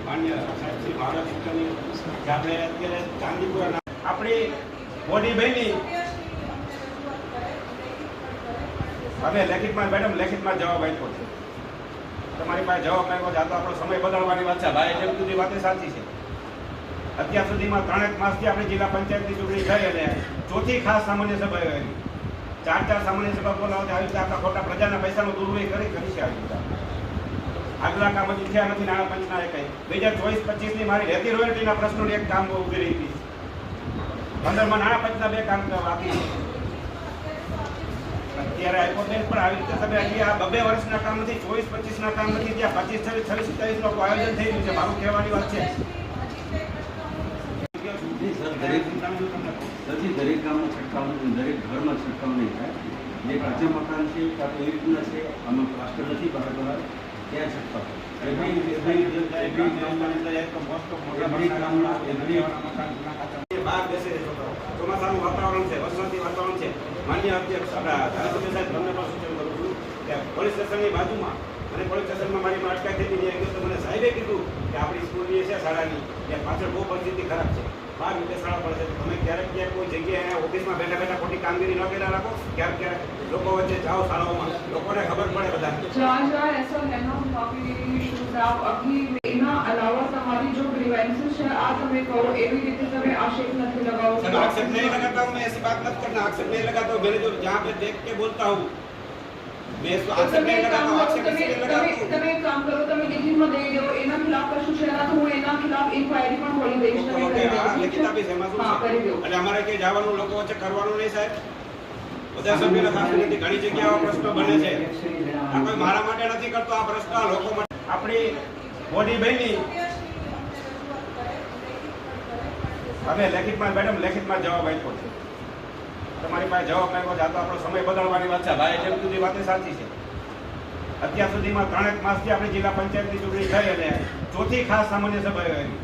માન્ય સાહેબ શ્રી મહારાષ્ટ્રની આપણે અત્યારે ચાંદીપુરા આપણી મોટી બહેની હવે લેખિતમાં મેડમ લેખિતમાં જવાબ આપ્યો છે. તમારી પાસે જવાબ આવ્યો છે. આ તો આપણો સમય બદલવાની વાત છે. ભાઈ જેમ સુધી વાત સાચી છે. અત્યાર સુધીમાં 3 માસથી આપણી જિલ્લા પંચાયતની ચૂંટણી થઈ અને ચોથી ખાસ સામાન્ય સભા આવી. 4 સામાન્ય સભા બોલાવતી આવી રીતે આપણા ખોટા પ્રજાના પૈસાનો દુર્વ્યય કરી છે. આવી રીતે આગલા કામ હજી થયા નથી નાણાં પંચના કઈ 2024-25 ની મારી રેતી રોયલ્ટીના પ્રશ્નોની એક કામ ઉભી રહી હતી. 15માં નાણાં પંચના 2 કામ બાકી અત્યારે આપ્યો છે. પણ આવી રીતે તમે હજી આ 2 વર્ષના કામ નથી, 24-25 ના કામ નથી, ત્યાં 25-26-27 નું આયોજન થઈ રહ્યું છે. મારું કહેવાની વાત છે દરેક ગામમાં છંટકાવ દરેક ઘરમાં છંટકાવ નહીં થાય. જે કાચા મકાન છે કાં તો એવી રીતના છે આમાં પ્લાસ્ટર નથી બરાબર ત્યાં છંટકાવ ચોમાસાનું વાતાવરણ છે, વરસાદી વાતાવરણ છે. માન્ય અધ્યક્ષ ધારાસભ્ય સાહેબ તમને પણ સૂચન કરું છું કે પોલીસ સ્ટેશનની બાજુમાં અને પોલીસ સ્ટેશનમાં મારી અટકાઈ થઈ હતી. તો મને સાહેબે કીધું કે આપણી સ્કૂલની છે શાળાની ત્યાં પાછળ બહુ પરિસ્થિતિ ખરાબ છે. 12 બેસાડવા પડે છે. તમે ક્યારેક કોઈ જગ્યાએ ઓફિસમાં બેઠા બેઠા ખોટી કામગીરી ન કર્યા રાખો. ક્યારેક લોકો વચ્ચે જાઓ શાળાઓમાં, લોકોને ખબર પડે બધા. ऐसा है ना काफी आप अभी એના અલાવા તમારી જો ગ્રીવેન્સીસ છે આ તમે કહો એવી રીતે તમે આક્ષેપ નથી लगाओ. आक्षेप नहीं लगाता हूँ मैं, ऐसी बात मत करना. आक्षेप नहीं लगाता हूँ. मैंने जो जहाँ पे देख के बोलता हूँ मैं इसको आक्षेप नहीं लगाता हूँ. आक्षेप इसलिए लगाता हूँ. તમે એક કામ કરો, તમે લિખિતમાં દઈ દો એના ખિલાફ કશું છે ના તો હું એના ખિલાફ ઇન્ક્વાયરી પણ ખોલી દઈશ. તમે કરી દો. લેખિત આપીશ એમાં શું હા, કરી દો. એટલે અમારે ક્યાંય જવાનું લોકો વચ્ચે કરવાનું નહીં સાહેબ. બધા સભ્યોને ખાસ નથી. ઘણી જગ્યાઓ પ્રશ્નો બને છે. આ કોઈ મારા માટે નથી કરતો આ પ્રશ્ન, લોકો માટે. આપણી મોટી બહેની હવે લેખિતમાં મેડમ લેખિતમાં જવાબ આપ્યો છે. તમારી પાસે જવાબ આવ્યો છે. આ તો આપણો સમય બદલવાની વાત છે. ભાઈ જેમ સુધી વાત સાચી છે. અત્યાર સુધીમાં 3 માસથી આપણી જિલ્લા પંચાયતની ચૂંટણી થઈ અને ચોથી ખાસ સામાન્ય સભા આવી.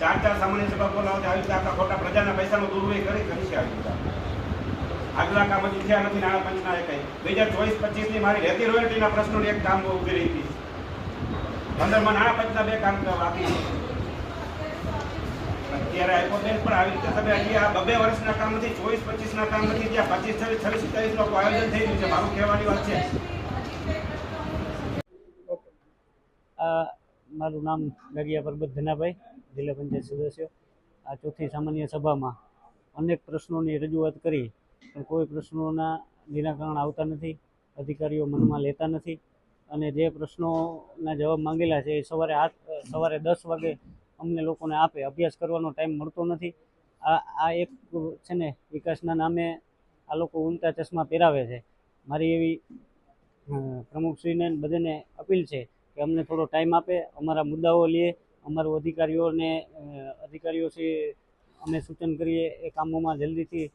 4 સામાન્ય સભા બોલાવતી આવી રીતે આપણા ખોટા પ્રજાના પૈસાનો દુર્વ્યય કરી છે. આવી રીતે આગલા કામ હજી થયા નથી નાણાં પંચના કઈ 2024-25 ની મારી રેતી રોયલ્ટીના પ્રશ્નોની એક કામ ઉભી રહી હતી. 15માં નાણાં પંચના 2 કામ બાકી અત્યારે આપ્યો છે. પણ આવી રીતે તમે હજી આ 2 વર્ષના કામ નથી, 24-25 ના કામ નથી, ત્યાં 25-26-27 નું આયોજન થઈ રહ્યું છે. મારું કહેવાની વાત છે. મારું નામ ગગિયા પરબત ધનાભાઈ, જિલ્લા પંચાયત સદસ્ય. આ ચોથી સામાન્ય સભામાં અનેક પ્રશ્નોની રજૂઆત કરી પણ કોઈ પ્રશ્નોના નિરાકરણ આવતા નથી. અધિકારીઓ મનમાં લેતા નથી અને જે પ્રશ્નોના જવાબ માંગેલા છે એ સવારે 10 વાગે અમને લોકોને આપે. અભ્યાસ કરવાનો ટાઈમ મળતો નથી. આ એક છે ને વિકાસના નામે આ લોકો ઉલટા ચશ્મા પહેરાવે છે. મારી એવી પ્રમુખશ્રીને બધાને અપીલ છે કે અમને થોડો ટાઈમ આપે, અમારા મુદ્દાઓ લઈએ, અમારું અધિકારીઓ છે અમે સૂચન કરીએ એ કામોમાં જલ્દીથી